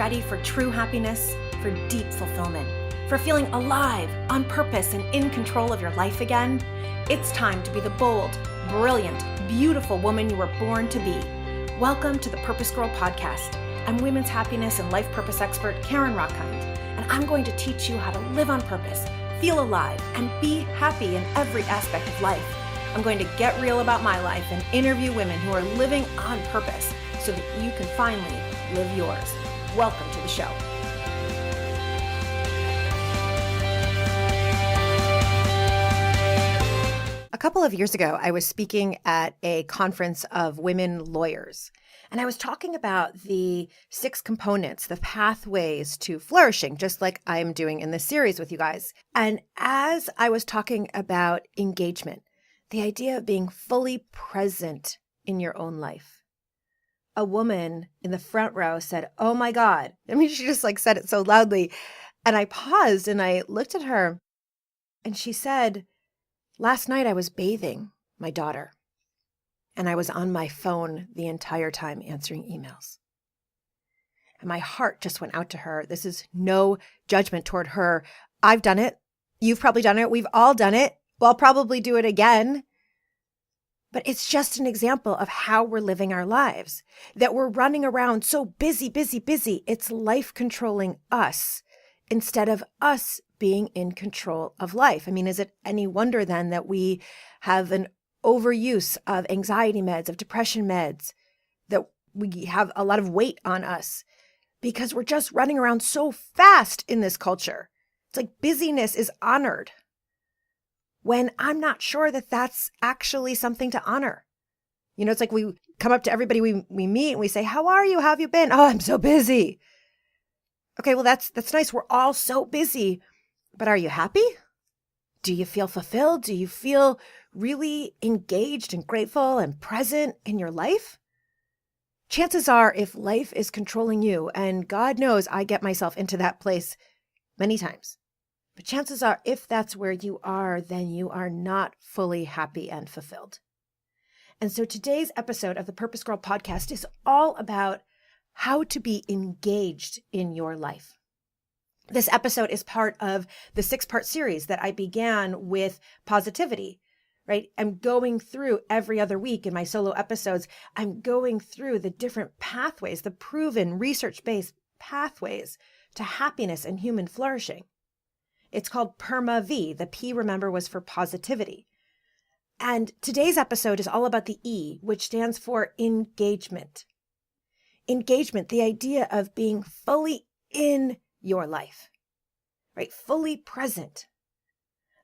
ready for true happiness, for deep fulfillment, for feeling alive, on purpose, and in control of your life again? It's time to be the bold, brilliant, beautiful woman you were born to be. Welcome to the PurposeGirl podcast. I'm women's happiness and life purpose expert Karen Rockkind, and I'm going to teach you how to live on purpose, feel alive, and be happy in every aspect of life. I'm going to get real about my life and interview women who are living on purpose so that you can finally live yours. Welcome to the show. A couple of years ago, I was speaking at a conference of women lawyers, and I was talking about the 6 components, the pathways to flourishing, just like I'm doing in this series with you guys. And as I was talking about engagement, the idea of being fully present in your own life, a woman in the front row said, "Oh my God." I mean, she just said it so loudly. And I paused and I looked at her and she said, "Last night I was bathing my daughter and I was on my phone the entire time answering emails." And my heart just went out to her. This is no judgment toward her. I've done it. You've probably done it. We've all done it. We'll probably do it again. But it's just an example of how we're living our lives, that we're running around so busy. It's life controlling us instead of us being in control of life. I mean, is it any wonder then that we have an overuse of anxiety meds, of depression meds, that we have a lot of weight on us because we're just running around so fast in this culture? It's like busyness is honored, when I'm not sure that that's actually something to honor. You know, it's like we come up to everybody we meet and we say, "How are you? How have you been?" "Oh, I'm so busy." Okay, well, that's nice. We're all so busy, but are you happy? Do you feel fulfilled? Do you feel really engaged and grateful and present in your life? Chances are, if life is controlling you, and God knows I get myself into that place many times, but chances are, if that's where you are, then you are not fully happy and fulfilled. And so today's episode of the PurposeGirl podcast is all about how to be engaged in your life. This episode is part of the 6-part series that I began with positivity, right? I'm going through every other week in my solo episodes. I'm going through the different pathways, the proven research-based pathways to happiness and human flourishing. It's called PERMA-V. The P, remember, was for positivity. And today's episode is all about the E, which stands for engagement. Engagement, the idea of being fully in your life, right? Fully present,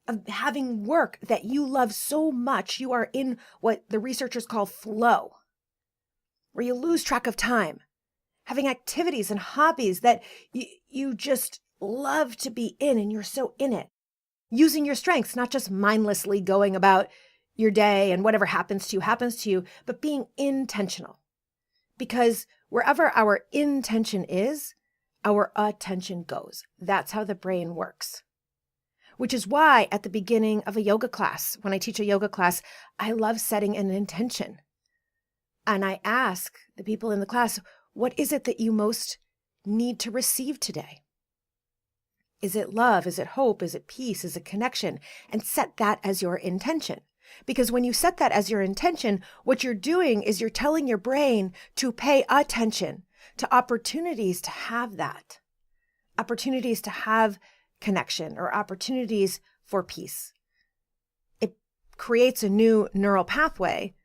of having work that you love so much, you are in what the researchers call flow, where you lose track of time, having activities and hobbies that you just love to be in, and you're so in it, using your strengths, not just mindlessly going about your day and whatever happens to you, but being intentional. Because wherever our intention is, our attention goes. That's how the brain works. Which is why at the beginning of a yoga class, when I teach a yoga class, I love setting an intention. And I ask the people in the class, what is it that you most need to receive today? Is it love? Is it hope? Is it peace? Is it connection? And set that as your intention. Because when you set that as your intention, what you're doing is you're telling your brain to pay attention to opportunities to have that, opportunities to have connection, or opportunities for peace. It creates a new neural pathway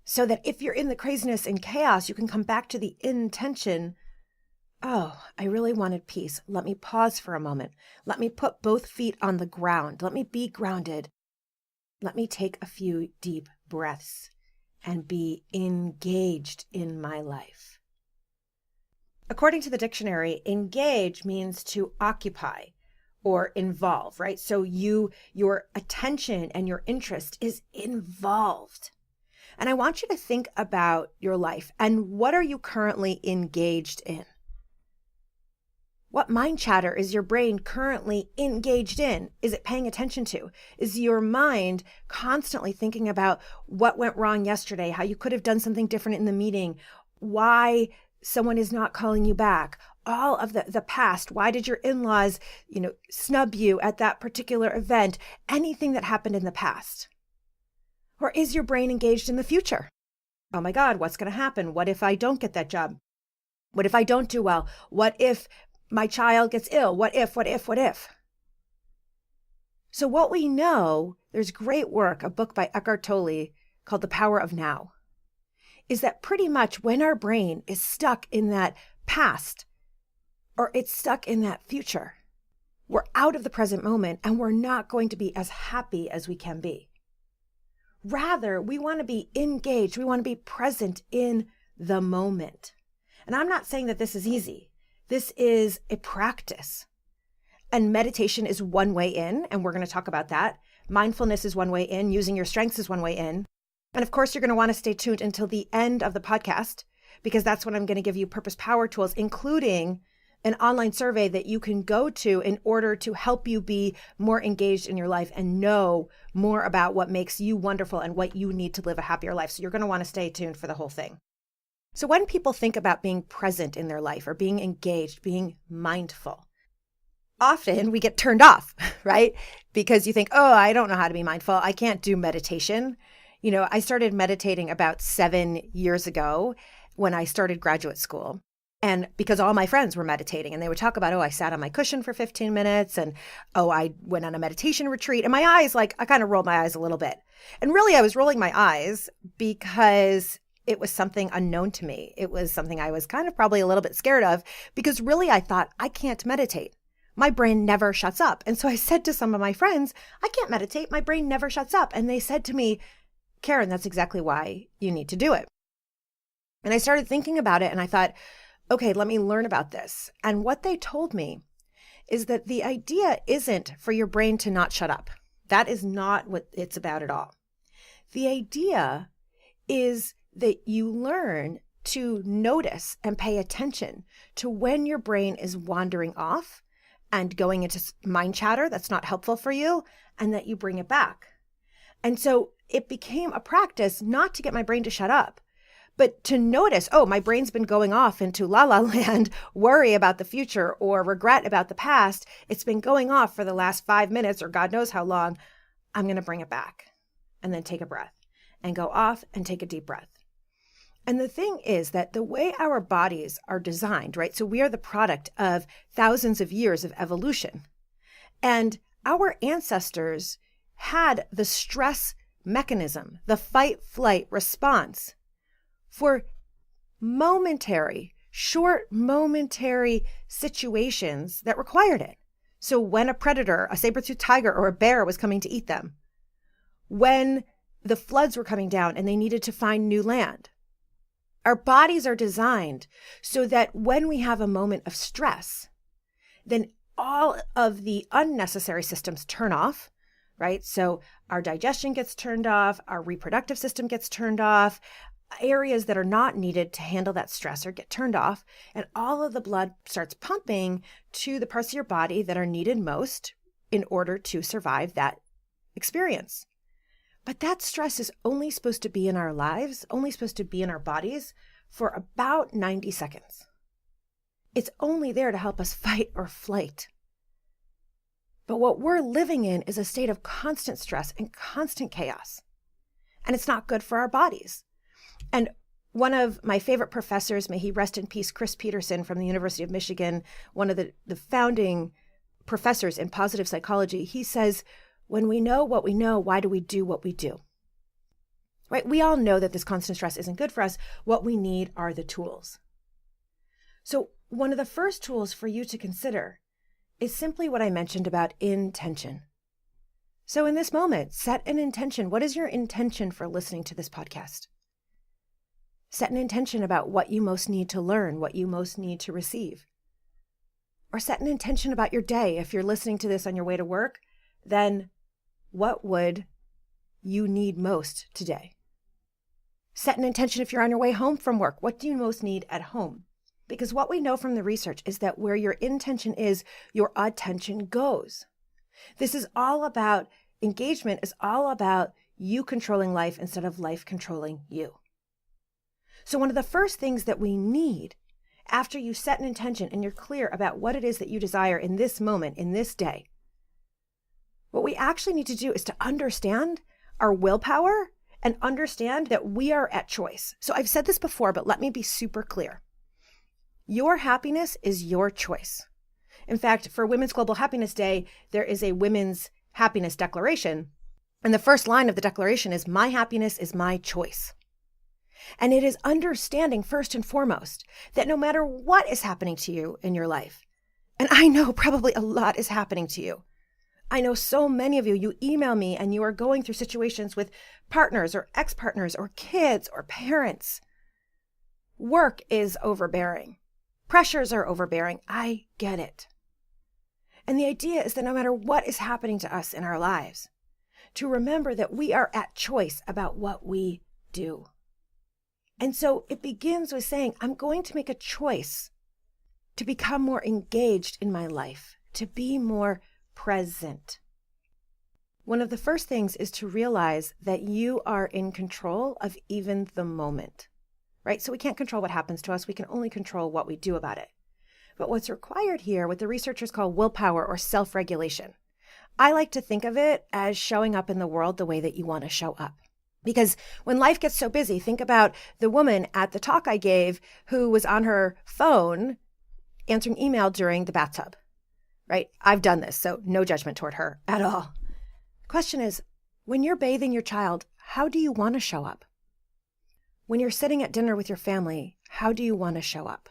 so that if you're in the craziness and chaos, you can come back to the intention. Oh, I really wanted peace. Let me pause for a moment. Let me put both feet on the ground. Let me be grounded. Let me take a few deep breaths and be engaged in my life. According to the dictionary, engage means to occupy or involve, right? So your attention and your interest is involved. And I want you to think about your life and what are you currently engaged in? What mind chatter is your brain currently engaged in? Is it paying attention to? Is your mind constantly thinking about what went wrong yesterday, how you could have done something different in the meeting, why someone is not calling you back? all of the past. Why did your in-laws, snub you at that particular event? Anything that happened in the past. Or is your brain engaged in the future? Oh my God, what's going to happen? What if I don't get that job? What if I don't do well? What if my child gets ill? What if? So what we know, there's great work, a book by Eckhart Tolle called The Power of Now, is that pretty much when our brain is stuck in that past or it's stuck in that future, we're out of the present moment and we're not going to be as happy as we can be. Rather, we want to be engaged. We want to be present in the moment. And I'm not saying that this is easy. This is a practice. And meditation is one way in, and we're going to talk about that. Mindfulness is one way in. Using your strengths is one way in. And of course, you're going to want to stay tuned until the end of the podcast, because that's when I'm going to give you Purpose Power tools, including an online survey that you can go to in order to help you be more engaged in your life and know more about what makes you wonderful and what you need to live a happier life. So you're going to want to stay tuned for the whole thing. So when people think about being present in their life or being engaged, being mindful, often we get turned off, right? Because you think, oh, I don't know how to be mindful. I can't do meditation. I started meditating about 7 years ago when I started graduate school. And because all my friends were meditating and they would talk about, oh, I sat on my cushion for 15 minutes and, oh, I went on a meditation retreat. And my eyes, I kind of rolled my eyes a little bit. And really, I was rolling my eyes because it was something unknown to me. It was something I was kind of probably a little bit scared of because really I thought, I can't meditate. My brain never shuts up. And so I said to some of my friends, I can't meditate. My brain never shuts up. And they said to me, Karen, that's exactly why you need to do it. And I started thinking about it and I thought, okay, let me learn about this. And what they told me is that the idea isn't for your brain to not shut up. That is not what it's about at all. The idea is that you learn to notice and pay attention to when your brain is wandering off and going into mind chatter that's not helpful for you, and that you bring it back. And so it became a practice not to get my brain to shut up, but to notice, oh, my brain's been going off into la la land, worry about the future or regret about the past. It's been going off for the last 5 minutes or God knows how long. I'm going to bring it back and then take a breath and go off and take a deep breath. And the thing is that the way our bodies are designed, right? So we are the product of thousands of years of evolution. And our ancestors had the stress mechanism, the fight-flight response for short momentary situations that required it. So when a predator, a saber-toothed tiger or a bear was coming to eat them, when the floods were coming down and they needed to find new land, our bodies are designed so that when we have a moment of stress, then all of the unnecessary systems turn off, right? So our digestion gets turned off, our reproductive system gets turned off, areas that are not needed to handle that stressor get turned off, and all of the blood starts pumping to the parts of your body that are needed most in order to survive that experience. But that stress is only supposed to be in our lives, only supposed to be in our bodies for about 90 seconds. It's only there to help us fight or flight. But what we're living in is a state of constant stress and constant chaos. And it's not good for our bodies. And one of my favorite professors, may he rest in peace, Chris Peterson from the University of Michigan, one of the founding professors in positive psychology, he says, when we know what we know, why do we do what we do? Right? We all know that this constant stress isn't good for us. What we need are the tools. So one of the first tools for you to consider is simply what I mentioned about intention. So in this moment, set an intention. What is your intention for listening to this podcast? Set an intention about what you most need to learn, what you most need to receive. Or set an intention about your day. If you're listening to this on your way to work, then what would you need most today? Set an intention if you're on your way home from work. What do you most need at home? Because what we know from the research is that where your intention is, your attention goes. This is all about engagement, is all about you controlling life instead of life controlling you. So one of the first things that we need after you set an intention and you're clear about what it is that you desire in this moment, in this day, what we actually need to do is to understand our willpower and understand that we are at choice. So I've said this before, but let me be super clear. Your happiness is your choice. In fact, for Women's Global Happiness Day, there is a Women's Happiness Declaration. And the first line of the declaration is, my happiness is my choice. And it is understanding first and foremost that no matter what is happening to you in your life, and I know probably a lot is happening to you. I know so many of you, you email me and you are going through situations with partners or ex-partners or kids or parents. Work is overbearing. Pressures are overbearing. I get it. And the idea is that no matter what is happening to us in our lives, to remember that we are at choice about what we do. And so it begins with saying, I'm going to make a choice to become more engaged in my life, to be more present. One of the first things is to realize that you are in control of even the moment, right? So we can't control what happens to us. We can only control what we do about it. But what's required here, what the researchers call willpower or self-regulation, I like to think of it as showing up in the world the way that you want to show up. Because when life gets so busy, think about the woman at the talk I gave who was on her phone answering email during the bathtub, right? I've done this, so no judgment toward her at all. Question is, when you're bathing your child, how do you want to show up? When you're sitting at dinner with your family, how do you want to show up?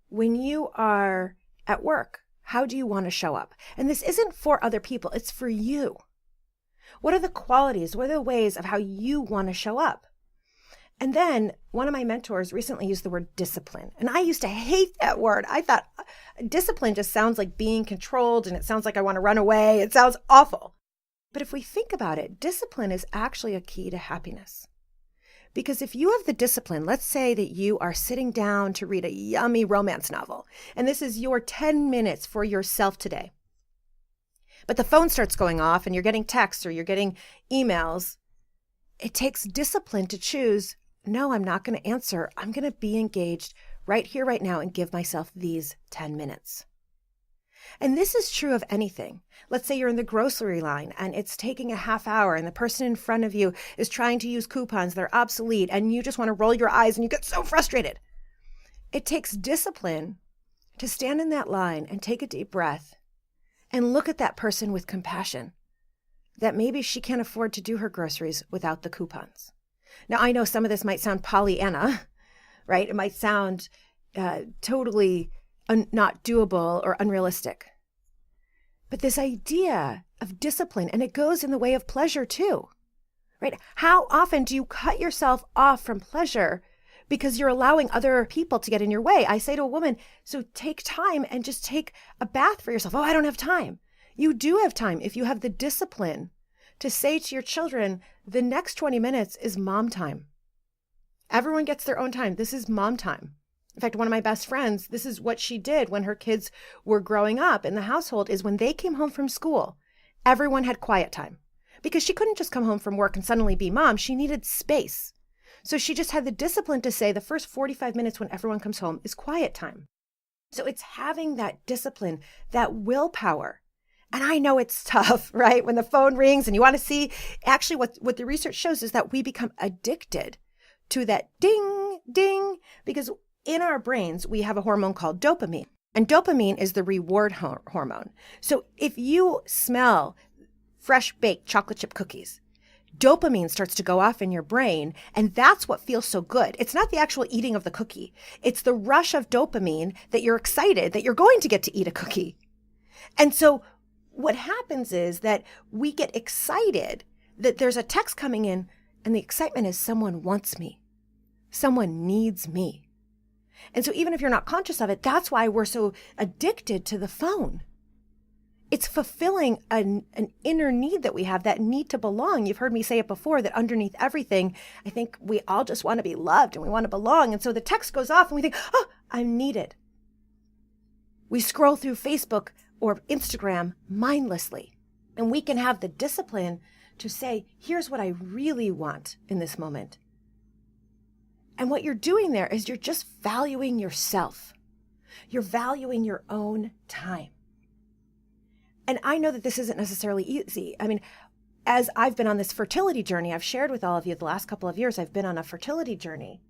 When you are at work, how do you want to show up? And this isn't for other people, it's for you. What are the qualities? What are the ways of how you want to show up? And then one of my mentors recently used the word discipline. And I used to hate that word. I thought discipline just sounds like being controlled and it sounds like I want to run away. It sounds awful. But if we think about it, discipline is actually a key to happiness. Because if you have the discipline, let's say that you are sitting down to read a yummy romance novel, and this is your 10 minutes for yourself today. But the phone starts going off and you're getting texts or you're getting emails. It takes discipline to choose, no, I'm not going to answer. I'm going to be engaged right here, right now, and give myself these 10 minutes. And this is true of anything. Let's say you're in the grocery line and it's taking a half hour and the person in front of you is trying to use coupons that are obsolete and you just want to roll your eyes and you get so frustrated. It takes discipline to stand in that line and take a deep breath and look at that person with compassion that maybe she can't afford to do her groceries without the coupons. Now, I know some of this might sound Pollyanna, right? It might sound totally not doable or unrealistic. But this idea of discipline, and it goes in the way of pleasure too, right? How often do you cut yourself off from pleasure because you're allowing other people to get in your way? I say to a woman, so take time and just take a bath for yourself. Oh, I don't have time. You do have time if you have the discipline to say to your children, the next 20 minutes is mom time. Everyone gets their own time. This is mom time. In fact, one of my best friends, this is what she did when her kids were growing up in the household, is when they came home from school, everyone had quiet time because she couldn't just come home from work and suddenly be mom. She needed space. So she just had the discipline to say the first 45 minutes when everyone comes home is quiet time. So it's having that discipline, that willpower. And I know it's tough, right? When the phone rings and you want to see, actually what the research shows is that we become addicted to that ding, ding, because in our brains, we have a hormone called dopamine. And dopamine is the reward hormone. So if you smell fresh baked chocolate chip cookies, dopamine starts to go off in your brain, and that's what feels so good. It's not the actual eating of the cookie. It's the rush of dopamine that you're excited that you're going to get to eat a cookie. And so what happens is that we get excited that there's a text coming in, and the excitement is someone wants me. Someone needs me. And so even if you're not conscious of it, that's why we're so addicted to the phone. It's fulfilling an inner need that we have, that need to belong. You've heard me say it before, that underneath everything, I think we all just want to be loved and we want to belong. And so the text goes off and we think, oh, I'm needed. We scroll through Facebook or Instagram mindlessly, and we can have the discipline to say, here's what I really want in this moment. And what you're doing there is you're just valuing yourself. You're valuing your own time. And I know that this isn't necessarily easy. I mean, as I've been on this fertility journey, I've shared with all of you the last couple of years, I've been on a fertility journey.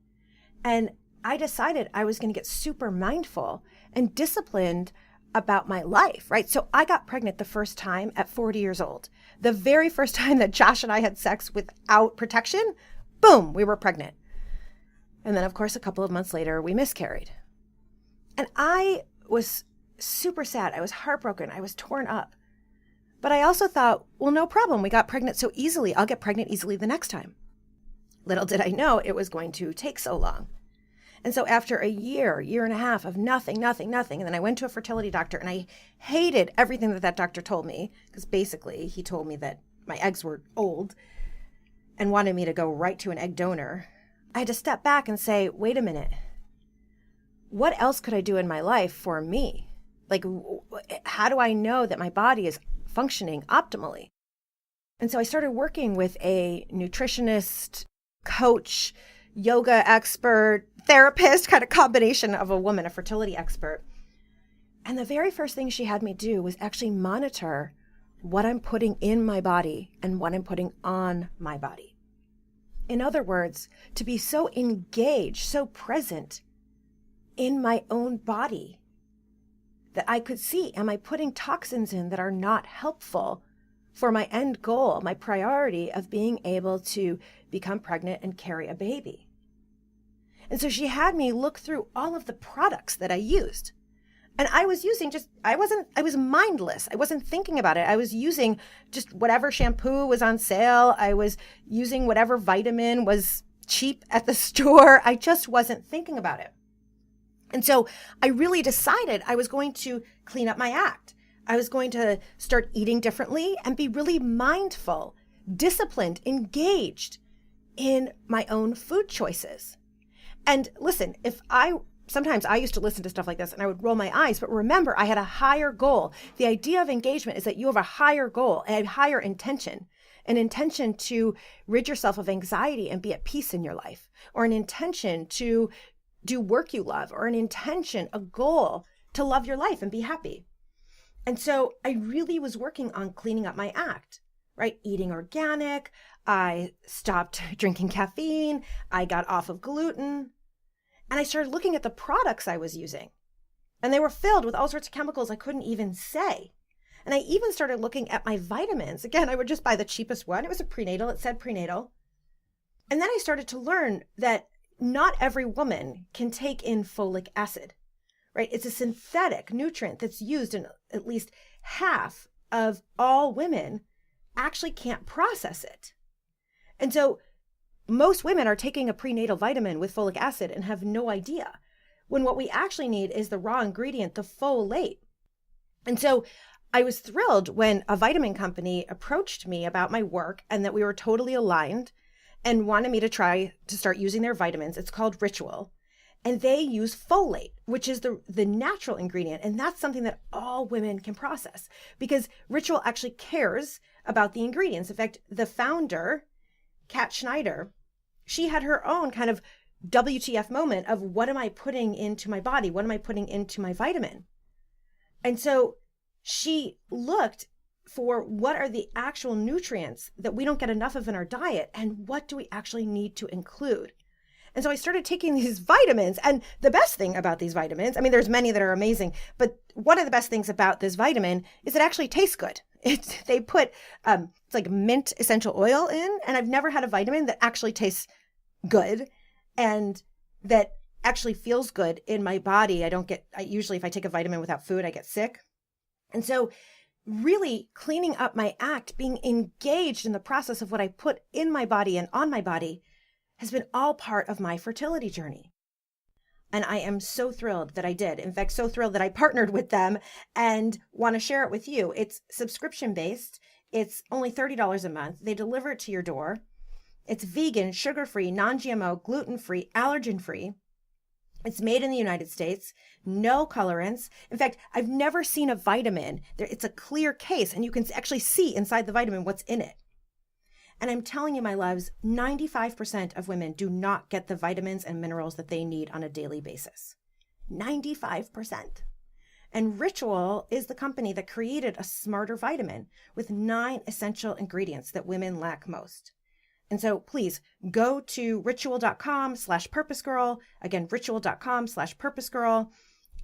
And I decided I was going to get super mindful and disciplined about my life, right? So I got pregnant the first time at 40 years old. The very first time that Josh and I had sex without protection, boom, we were pregnant. And then, of course, a couple of months later, we miscarried. And I was super sad. I was heartbroken. I was torn up. But I also thought, well, no problem. We got pregnant so easily. I'll get pregnant easily the next time. Little did I know it was going to take so long. And so after a year and a half of nothing, and then I went to a fertility doctor, and I hated everything that doctor told me, because basically he told me that my eggs were old and wanted me to go right to an egg donor. I had to step back and say, wait a minute, what else could I do in my life for me? Like, how do I know that my body is functioning optimally? And so I started working with a nutritionist, coach, yoga expert, therapist, kind of combination of a woman, a fertility expert. And the very first thing she had me do was actually monitor what I'm putting in my body and what I'm putting on my body. In other words, to be so engaged, so present in my own body that I could see, am I putting toxins in that are not helpful for my end goal, my priority of being able to become pregnant and carry a baby? And so she had me look through all of the products that I used. And I was using I was mindless. I wasn't thinking about it. I was using just whatever shampoo was on sale. I was using whatever vitamin was cheap at the store. I just wasn't thinking about it. And so I really decided I was going to clean up my act. I was going to start eating differently and be really mindful, disciplined, engaged in my own food choices. And listen, sometimes I used to listen to stuff like this and I would roll my eyes, but remember, I had a higher goal. The idea of engagement is that you have a higher goal, a higher intention, an intention to rid yourself of anxiety and be at peace in your life, or an intention to do work you love, or an intention, a goal to love your life and be happy. And so I really was working on cleaning up my act, right? Eating organic. I stopped drinking caffeine. I got off of gluten. And I started looking at the products I was using. And they were filled with all sorts of chemicals I couldn't even say. And I even started looking at my vitamins. Again, I would just buy the cheapest one. It was a prenatal. It said prenatal. And then I started to learn that not every woman can take in folic acid, right? It's a synthetic nutrient that's used in at least half of all women actually can't process it. And so most women are taking a prenatal vitamin with folic acid and have no idea, when what we actually need is the raw ingredient, the folate. And so I was thrilled when a vitamin company approached me about my work and that we were totally aligned and wanted me to try to start using their vitamins. It's called Ritual. And they use folate, which is the natural ingredient. And that's something that all women can process because Ritual actually cares about the ingredients. In fact, the founder, Kat Schneider, she had her own kind of WTF moment of what am I putting into my body? What am I putting into my vitamin? And so she looked for what are the actual nutrients that we don't get enough of in our diet and what do we actually need to include? And so I started taking these vitamins, and the best thing about these vitamins, I mean, there's many that are amazing, but one of the best things about this vitamin is it actually tastes good. They put, it's like mint essential oil in, and I've never had a vitamin that actually tastes good and that actually feels good in my body. Usually if I take a vitamin without food, I get sick. And so really cleaning up my act, being engaged in the process of what I put in my body and on my body has been all part of my fertility journey. And I am so thrilled that I did. In fact, so thrilled that I partnered with them and want to share it with you. It's subscription based. It's only $30 a month. They deliver it to your door. It's vegan, sugar-free, non-GMO, gluten-free, allergen-free. It's made in the United States, no colorants. In fact, I've never seen a vitamin. It's a clear case and you can actually see inside the vitamin what's in it. And I'm telling you, my loves, 95% of women do not get the vitamins and minerals that they need on a daily basis. 95%. And Ritual is the company that created a smarter vitamin with 9 essential ingredients that women lack most. And so please go to ritual.com/PurposeGirl. Again, ritual.com/PurposeGirl,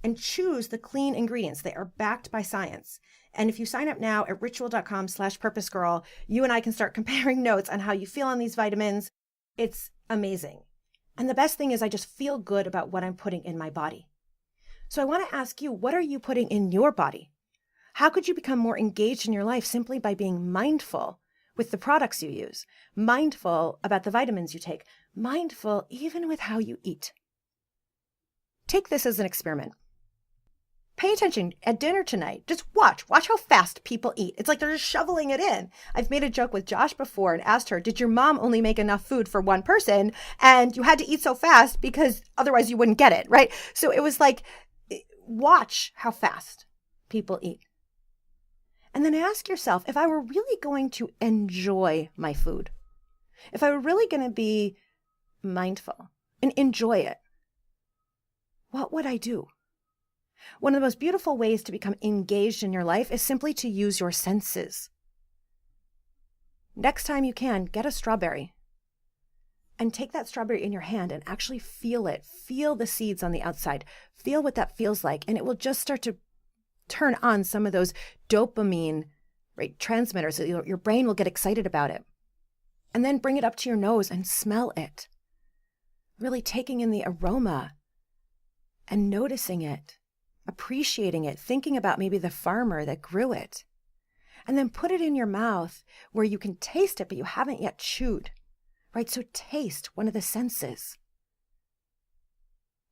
and choose the clean ingredients. They are backed by science. And if you sign up now at ritual.com/PurposeGirl, you and I can start comparing notes on how you feel on these vitamins. It's amazing. And the best thing is I just feel good about what I'm putting in my body. So I want to ask you, what are you putting in your body? How could you become more engaged in your life simply by being mindful with the products you use, mindful about the vitamins you take, mindful even with how you eat? Take this as an experiment. Pay attention at dinner tonight. Just watch how fast people eat. It's like they're just shoveling it in. I've made a joke with Josh before and asked her, did your mom only make enough food for one person and you had to eat so fast because otherwise you wouldn't get it, right? So it was like, watch how fast people eat. And then ask yourself, if I were really going to enjoy my food, if I were really going to be mindful and enjoy it, what would I do? One of the most beautiful ways to become engaged in your life is simply to use your senses. Next time you can, get a strawberry and take that strawberry in your hand and actually feel it. Feel the seeds on the outside. Feel what that feels like. And it will just start to turn on some of those dopamine, right, transmitters. Your brain will get excited about it. And then bring it up to your nose and smell it. Really taking in the aroma and noticing it, appreciating it, thinking about maybe the farmer that grew it. And then put it in your mouth where you can taste it, but you haven't yet chewed, right? So taste one of the senses.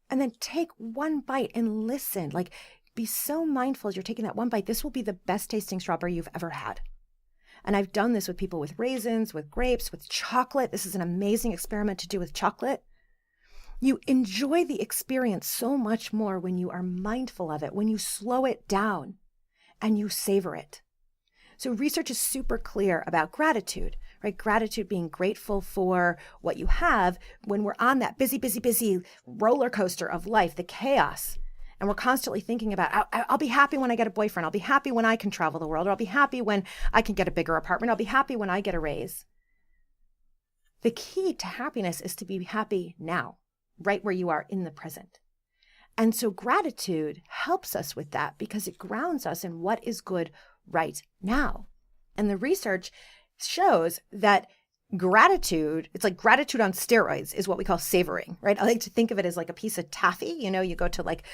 And then take one bite and listen. Like, be so mindful as you're taking that one bite. This will be the best tasting strawberry you've ever had. And I've done this with people with raisins, with grapes, with chocolate. This is an amazing experiment to do with chocolate. You enjoy the experience so much more when you are mindful of it, when you slow it down and you savor it. So research is super clear about gratitude, right? Gratitude, being grateful for what you have when we're on that busy roller coaster of life, the chaos. And we're constantly thinking about, I'll be happy when I get a boyfriend. I'll be happy when I can travel the world. Or I'll be happy when I can get a bigger apartment. I'll be happy when I get a raise. The key to happiness is to be happy now, right where you are in the present. And so gratitude helps us with that because it grounds us in what is good right now. And the research shows that gratitude, it's like gratitude on steroids is what we call savoring, right? I like to think of it as like a piece of taffy. You know, you go to like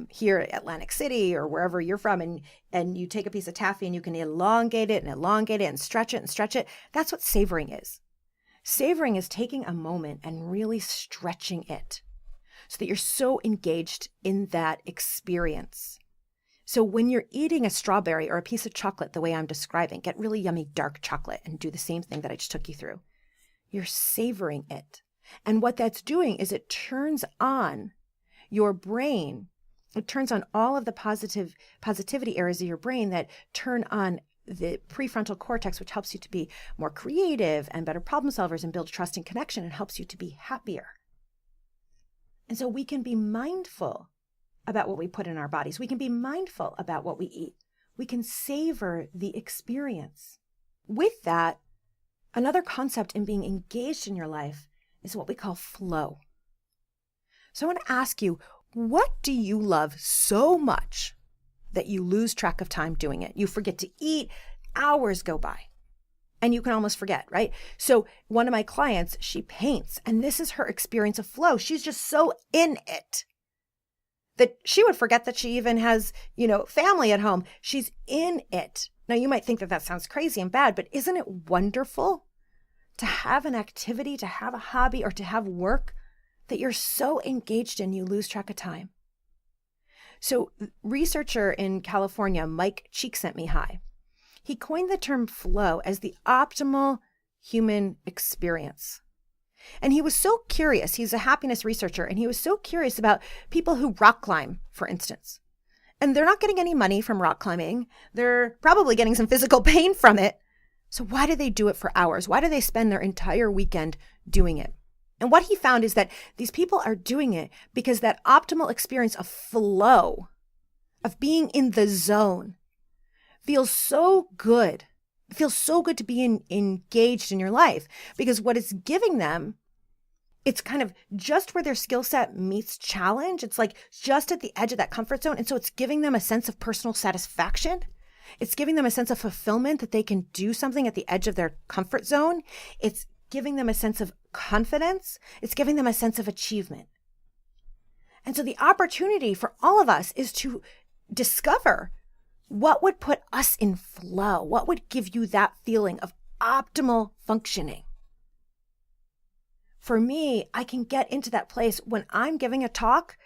here at Atlantic City or wherever you're from and you take a piece of taffy and you can elongate it and stretch it. That's what savoring is. Savoring is taking a moment and really stretching it so that you're so engaged in that experience. So when you're eating a strawberry or a piece of chocolate the way I'm describing, get really yummy dark chocolate and do the same thing that I just took you through. You're savoring it. And what that's doing is it turns on your brain. It turns on all of the positivity areas of your brain that turn on the prefrontal cortex, which helps you to be more creative and better problem solvers and build trust and connection and helps you to be happier. And so we can be mindful about what we put in our bodies. We can be mindful about what we eat. We can savor the experience. With that, another concept in being engaged in your life is what we call flow. So I want to ask you, what do you love so much that you lose track of time doing it? You forget to eat, hours go by, and you can almost forget, right? So one of my clients, she paints, and this is her experience of flow. She's just so in it that she would forget that she even has, family at home. She's in it. Now, you might think that that sounds crazy and bad, but isn't it wonderful to have an activity, to have a hobby, or to have work that you're so engaged in you lose track of time? So researcher in California, Mike Csikszentmihalyi, he coined the term flow as the optimal human experience. And he was so curious, he's a happiness researcher, and he was so curious about people who rock climb, for instance. And they're not getting any money from rock climbing. They're probably getting some physical pain from it. So why do they do it for hours? Why do they spend their entire weekend doing it? And what he found is that these people are doing it because that optimal experience of flow, of being in the zone, feels so good. It feels so good to be engaged in your life, because what it's giving them, it's kind of just where their skill set meets challenge. It's like just at the edge of that comfort zone. And so it's giving them a sense of personal satisfaction. It's giving them a sense of fulfillment that they can do something at the edge of their comfort zone. It's giving them a sense of confidence. It's giving them a sense of achievement. And so the opportunity for all of us is to discover what would put us in flow, what would give you that feeling of optimal functioning. For me, I can get into that place when I'm giving a talk.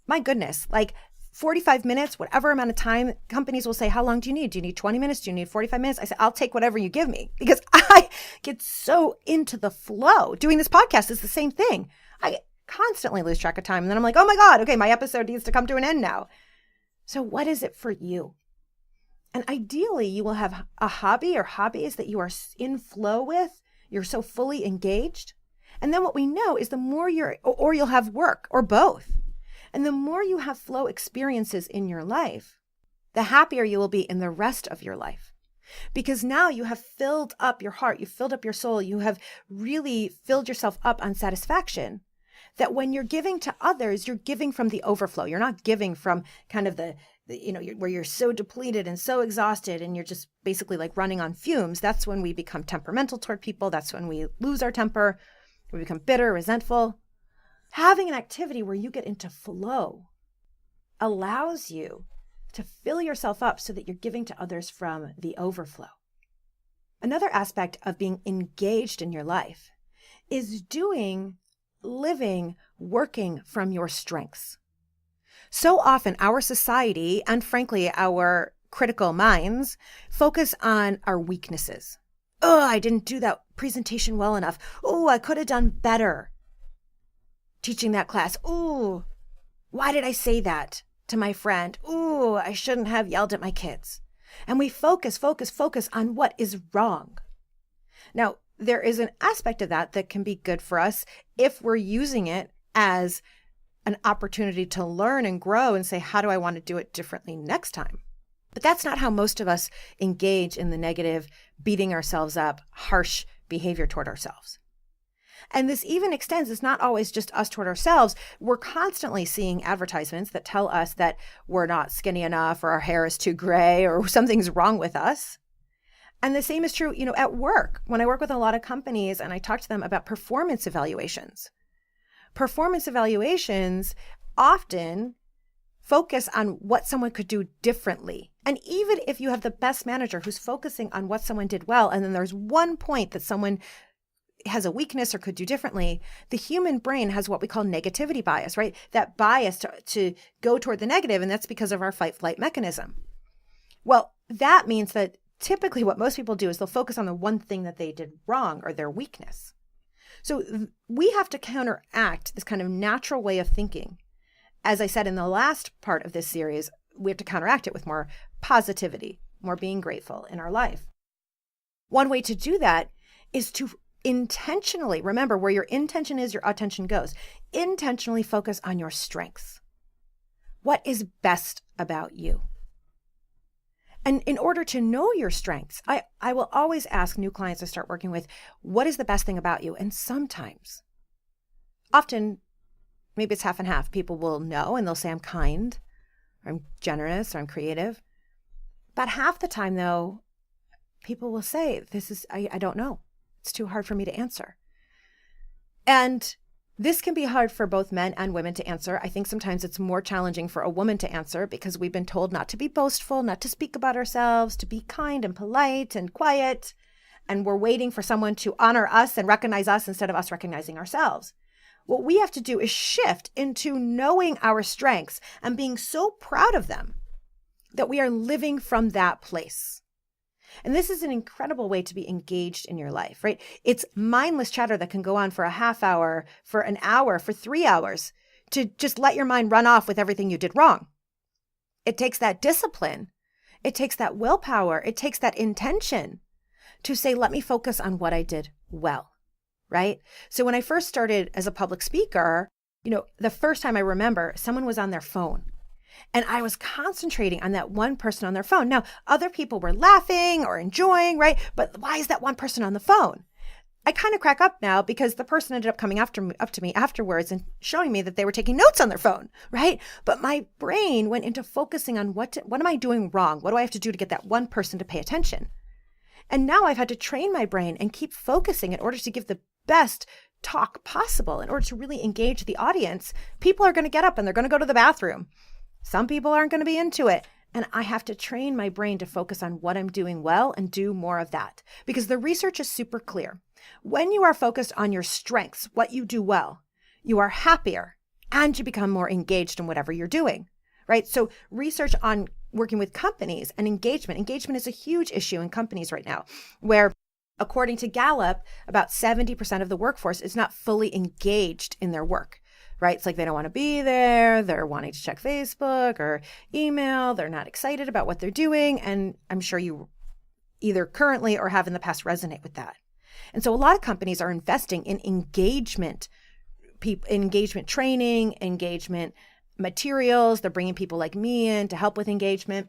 My goodness, like 45 minutes, whatever amount of time. Companies will say, how long do you need? Do you need 20 minutes? Do you need 45 minutes? I say, I'll take whatever you give me, because I get so into the flow. Doing this podcast is the same thing. I constantly lose track of time. And then I'm like, oh my God, okay, my episode needs to come to an end now. So what is it for you? And ideally, you will have a hobby or hobbies that you are in flow with. You're so fully engaged. And then what we know is the more or you'll have work or both. And the more you have flow experiences in your life, the happier you will be in the rest of your life. Because now you have filled up your heart, you've filled up your soul, you have really filled yourself up on satisfaction, that when you're giving to others, you're giving from the overflow. You're not giving from kind of where you're so depleted and so exhausted and you're just basically like running on fumes. That's when we become temperamental toward people. That's when we lose our temper. We become bitter, resentful. Having an activity where you get into flow allows you to fill yourself up so that you're giving to others from the overflow. Another aspect of being engaged in your life is living, working from your strengths. So often our society, and frankly, our critical minds, focus on our weaknesses. Oh, I didn't do that presentation well enough. Oh, I could have done better teaching that class. Oh, why did I say that to my friend? Oh, I shouldn't have yelled at my kids. And we focus on what is wrong. Now, there is an aspect of that can be good for us if we're using it as an opportunity to learn and grow and say, how do I want to do it differently next time? But that's not how most of us engage in the negative, beating ourselves up, harsh behavior toward ourselves. And this even extends, it's not always just us toward ourselves. We're constantly seeing advertisements that tell us that we're not skinny enough, or our hair is too gray, or something's wrong with us. And the same is true, at work. When I work with a lot of companies and I talk to them about performance evaluations. Performance evaluations often focus on what someone could do differently. And even if you have the best manager who's focusing on what someone did well, and then there's one point that someone has a weakness or could do differently, the human brain has what we call negativity bias, right? That bias to go toward the negative, and that's because of our fight-flight mechanism. Well, that means that typically what most people do is they'll focus on the one thing that they did wrong or their weakness. So we have to counteract this kind of natural way of thinking. As I said in the last part of this series, we have to counteract it with more positivity, more being grateful in our life. One way to do that is to intentionally, remember, where your intention is, your attention goes. Intentionally focus on your strengths. What is best about you? And in order to know your strengths, I will always ask new clients I start working with, what is the best thing about you? And sometimes, often, maybe it's half and half, people will know and they'll say I'm kind, or I'm generous, or I'm creative. But half the time though, people will say, I don't know. It's too hard for me to answer. And this can be hard for both men and women to answer. I think sometimes it's more challenging for a woman to answer because we've been told not to be boastful, not to speak about ourselves, to be kind and polite and quiet. And we're waiting for someone to honor us and recognize us instead of us recognizing ourselves. What we have to do is shift into knowing our strengths and being so proud of them that we are living from that place. And this is an incredible way to be engaged in your life, right? It's mindless chatter that can go on for a half hour, for an hour, for 3 hours, to just let your mind run off with everything you did wrong. It takes that discipline. It takes that willpower. It takes that intention to say, let me focus on what I did well, right? So when I first started as a public speaker, the first time I remember, someone was on their phone and I was concentrating on that one person on their phone. Now, other people were laughing or enjoying, right? But why is that one person on the phone? I kind of crack up now because the person ended up coming up to me afterwards and showing me that they were taking notes on their phone, right? But my brain went into focusing on what am I doing wrong? What do I have to do to get that one person to pay attention? And now I've had to train my brain and keep focusing in order to give the best talk possible, in order to really engage the audience. People are going to get up and they're going to go to the bathroom. Some people aren't going to be into it. And I have to train my brain to focus on what I'm doing well and do more of that. Because the research is super clear. When you are focused on your strengths, what you do well, you are happier and you become more engaged in whatever you're doing, right? So research on working with companies and engagement is a huge issue in companies right now, where according to Gallup, about 70% of the workforce is not fully engaged in their work, right? It's like they don't want to be there. They're wanting to check Facebook or email. They're not excited about what they're doing. And I'm sure you either currently or have in the past resonate with that. And so a lot of companies are investing in engagement training, engagement materials. They're bringing people like me in to help with engagement.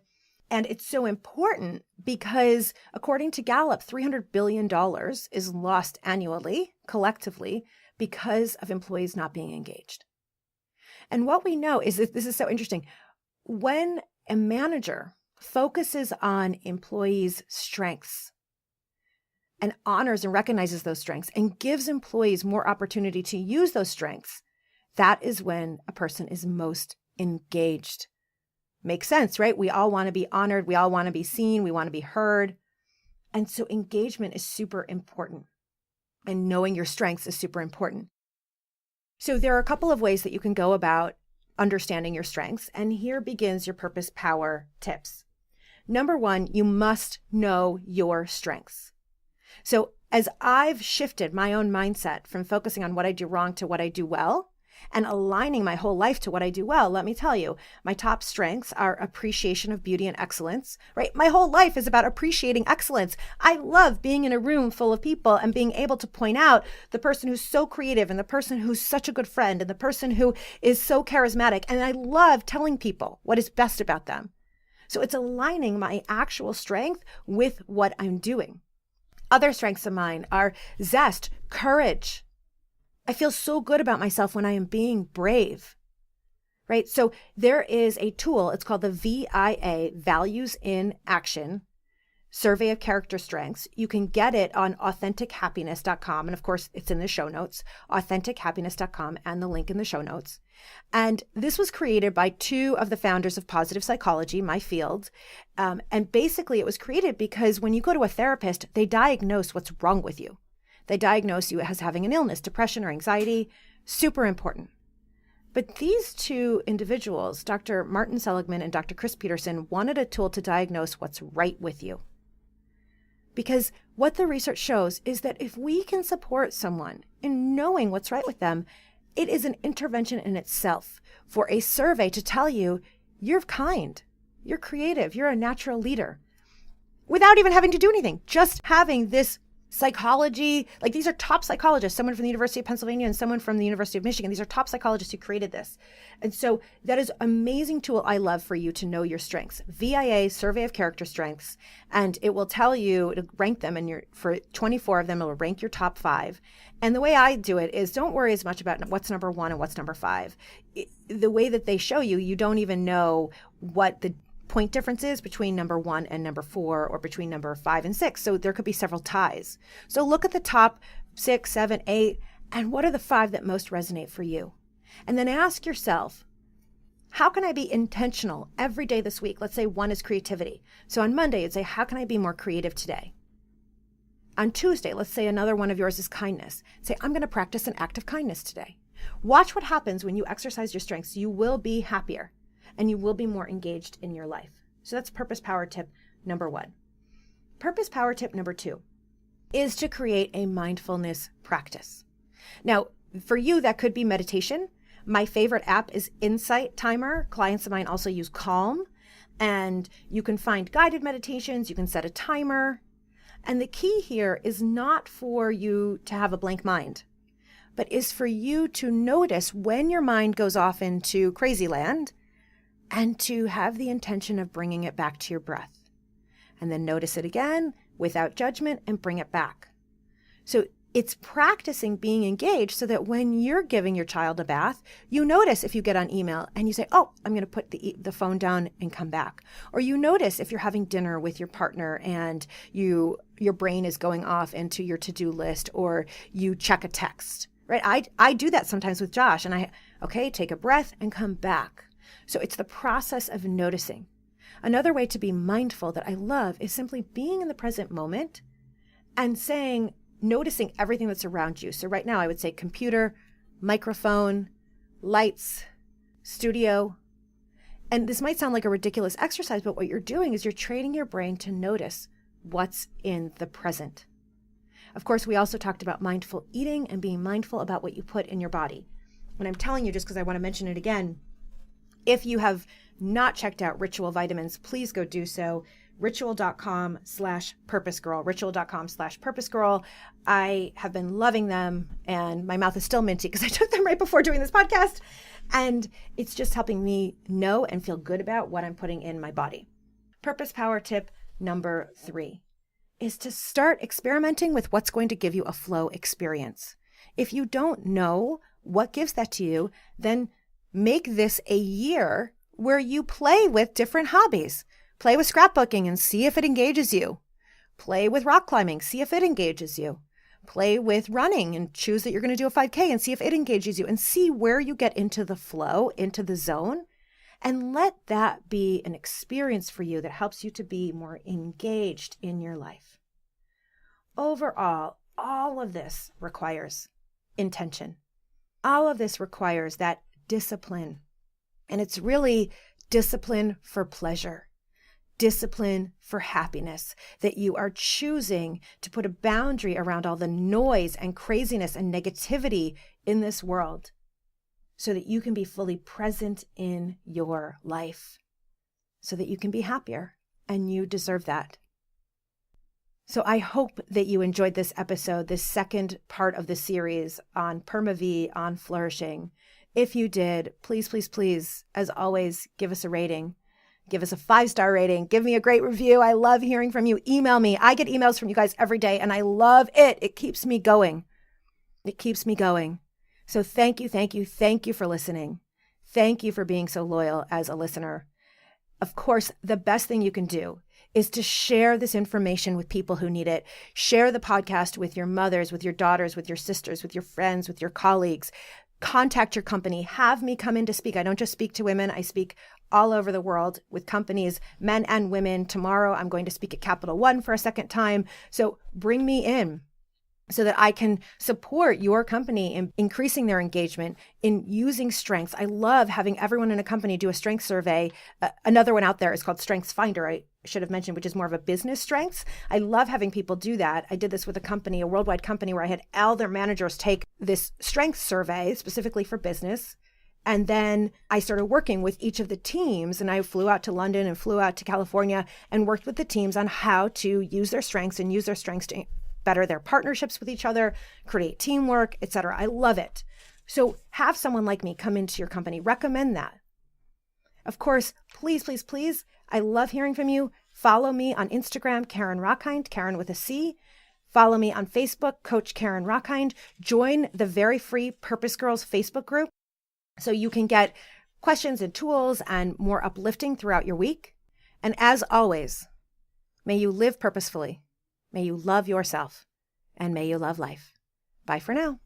And it's so important because according to Gallup, $300 billion is lost annually, collectively, because of employees not being engaged. And what we know is that this is so interesting. When a manager focuses on employees' strengths and honors and recognizes those strengths and gives employees more opportunity to use those strengths, that is when a person is most engaged. Makes sense, right? We all want to be honored. We all want to be seen. We want to be heard. And so engagement is super important. And knowing your strengths is super important. So there are a couple of ways that you can go about understanding your strengths. And here begins your purpose power tips. Number one, you must know your strengths. So as I've shifted my own mindset from focusing on what I do wrong to what I do well, and aligning my whole life to what I do well, let me tell you, my top strengths are appreciation of beauty and excellence, right? My whole life is about appreciating excellence. I love being in a room full of people and being able to point out the person who's so creative and the person who's such a good friend and the person who is so charismatic. And I love telling people what is best about them. So it's aligning my actual strength with what I'm doing. Other strengths of mine are zest, courage. I feel so good about myself when I am being brave, right? So there is a tool, it's called the VIA, Values in Action, Survey of Character Strengths. You can get it on AuthenticHappiness.com. And of course, it's in the show notes, AuthenticHappiness.com, and the link in the show notes. And this was created by two of the founders of positive psychology, my field. And basically, it was created because when you go to a therapist, they diagnose what's wrong with you. They diagnose you as having an illness, depression, or anxiety. Super important. But these two individuals, Dr. Martin Seligman and Dr. Chris Peterson, wanted a tool to diagnose what's right with you. Because what the research shows is that if we can support someone in knowing what's right with them, it is an intervention in itself for a survey to tell you you're kind, you're creative, you're a natural leader, without even having to do anything, just having this psychology, like these are top psychologists, someone from the University of Pennsylvania and someone from the University of Michigan. These are top psychologists who created this. And so that is an amazing tool I love for you to know your strengths. VIA, Survey of Character Strengths, and it will tell you to rank them, and for 24 of them, it will rank your top 5. And the way I do it is don't worry as much about what's number 1 and what's number 5. The way that they show you, you don't even know what the point differences between number 1 and number 4, or between number 5 and 6. So there could be several ties. So look at the top 6, 7, 8, and what are the 5 that most resonate for you? And then ask yourself, how can I be intentional every day this week? Let's say 1 is creativity. So on Monday, you'd say, how can I be more creative today? On Tuesday, let's say another one of yours is kindness. Say, I'm going to practice an act of kindness today. Watch what happens when you exercise your strengths. You will be happier. And you will be more engaged in your life. So that's purpose power tip number 1. Purpose power tip number 2 is to create a mindfulness practice. Now, for you, that could be meditation. My favorite app is Insight Timer. Clients of mine also use Calm. And you can find guided meditations. You can set a timer. And the key here is not for you to have a blank mind, but is for you to notice when your mind goes off into crazy land and to have the intention of bringing it back to your breath. And then notice it again without judgment and bring it back. So it's practicing being engaged so that when you're giving your child a bath, you notice if you get on email and you say, oh, I'm going to put the phone down and come back. Or you notice if you're having dinner with your partner and your brain is going off into your to-do list, or you check a text, right? I do that sometimes with Josh, and take a breath and come back. So it's the process of noticing. Another way to be mindful that I love is simply being in the present moment and noticing everything that's around you. So right now I would say computer, microphone, lights, studio. And this might sound like a ridiculous exercise, but what you're doing is you're training your brain to notice what's in the present. Of course, we also talked about mindful eating and being mindful about what you put in your body. And I'm telling you, just because I want to mention it again, if you have not checked out Ritual vitamins, please go do so. Ritual.com/PurposeGirl, Ritual.com/PurposeGirl. I have been loving them, and my mouth is still minty because I took them right before doing this podcast. And it's just helping me know and feel good about what I'm putting in my body. Purpose Power tip number 3 is to start experimenting with what's going to give you a flow experience. If you don't know what gives that to you, then make this a year where you play with different hobbies. Play with scrapbooking and see if it engages you. Play with rock climbing, see if it engages you. Play with running and choose that you're going to do a 5K and see if it engages you, and see where you get into the flow, into the zone, and let that be an experience for you that helps you to be more engaged in your life. Overall, all of this requires intention. All of this requires that discipline. And it's really discipline for pleasure. Discipline for happiness, that you are choosing to put a boundary around all the noise and craziness and negativity in this world so that you can be fully present in your life, so that you can be happier, and you deserve that. So I hope that you enjoyed this episode, this second part of the series on PERMA-V, on flourishing. If you did, please, please, please, as always, give us a rating. Give us a 5-star rating. Give me a great review. I love hearing from you. Email me. I get emails from you guys every day, and I love it. It keeps me going. It keeps me going. So thank you, thank you, thank you for listening. Thank you for being so loyal as a listener. Of course, the best thing you can do is to share this information with people who need it. Share the podcast with your mothers, with your daughters, with your sisters, with your friends, with your colleagues. Contact your company. Have me come in to speak. I don't just speak to women. I speak all over the world with companies, men and women. Tomorrow, I'm going to speak at Capital One for a second time. So bring me in so that I can support your company in increasing their engagement, in using strengths. I love having everyone in a company do a strength survey. Another one out there is called Strengths Finder, I should have mentioned, which is more of a business strengths. I love having people do that. I did this with a company, a worldwide company, where I had all their managers take this strengths survey specifically for business. And then I started working with each of the teams, and I flew out to London and flew out to California and worked with the teams on how to use their strengths and use their strengths to better their partnerships with each other, create teamwork, etc. I love it. So have someone like me come into your company. Recommend that. Of course, please, please, please, I love hearing from you. Follow me on Instagram, Karen Rockhind, Karen with a C. Follow me on Facebook, Coach Karen Rockhind. Join the very free Purpose Girls Facebook group so you can get questions and tools and more uplifting throughout your week. And as always, may you live purposefully. May you love yourself, and may you love life. Bye for now.